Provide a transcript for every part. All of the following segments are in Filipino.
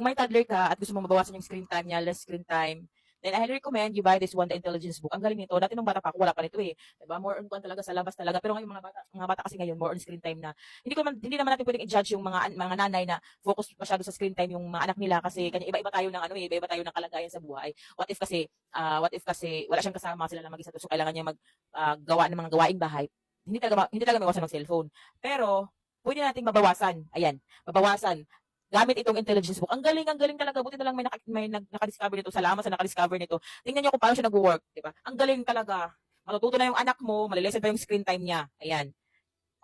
kung may toddler ka at gusto mo mabawasan yung screen time niya, less screen time, then I highly recommend you buy this one, the intelligence book. Ang galing nito. Dati nung bata pa ako, wala pa nito eh. Diba? More on kung talaga sa labas talaga. Pero ngayon mga bata kasi ngayon, more on screen time na. Hindi naman natin pwedeng i-judge yung mga nanay na focus masyado sa screen time yung mga anak nila kasi kanya iba-iba tayo ng iba-iba tayo ng kalagayan sa buhay. What if kasi wala siyang kasama, sila lang mag-isa, so kailangan niya gawa ng mga gawaing bahay. Hindi talaga mabawasan ng cellphone. Pero pwede nating mabawasan. Ayan, mabawasan gamit itong intelligence book. Ang galing talaga. Buti na lang may naka-discover nito. Salamat sa naka-discover nito. Tingnan niyo kung paano siya nag-work, di ba? Ang galing talaga. Matututo na yung anak mo, malilesen pa yung screen time niya. Ayan.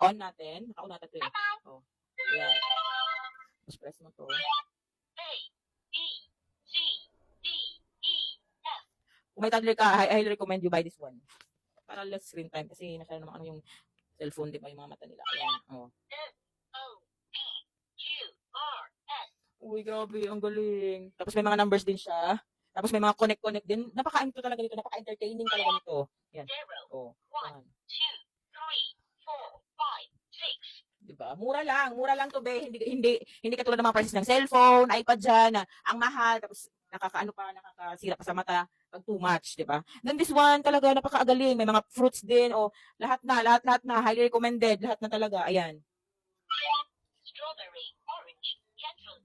On natin. Naka-on natin ito eh. Oh. Ayan. Tapos press mo to. Kung may toddler ka, I highly recommend you buy this one. Para less screen time kasi masyado naman yung cellphone, di ba, yung mga mata nila. Ayan. Oh. Uy, grabe, ang galing. Tapos may mga numbers din siya. Tapos may mga connect din. Napaka-into talaga nito, napaka-entertaining talaga nito. Yan. Oh. 1, 2, 3, 4, 5, 6. Diba? Mura lang to, be. Hindi katulad ng mga prices ng cellphone, iPad dyan, na ang mahal, tapos nakakasira pa sa mata pag too much, diba? Then this one talaga napaka-agaling. May mga fruits din, o lahat na, highly recommended, lahat na talaga. Ayan. Strawberry, orange, ketchup,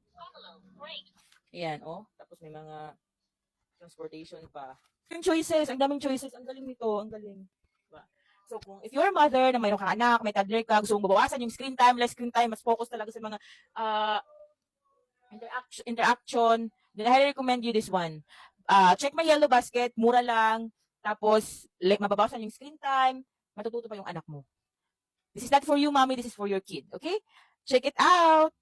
grape. Ayan, oh. Tapos may mga transportation pa. Yung choices, ang daming choices. Ang galing nito, ang galing. Diba? So, if you're a mother, na mayroon kang anak, may toddler ka, gusto mong babawasan yung screen time, less screen time, mas focus talaga sa mga interaction, then I highly recommend you this one. Check my yellow basket, mura lang, tapos, mababawasan yung screen time, matututo pa yung anak mo. This is not for you, mommy, this is for your kid, okay? Check it out!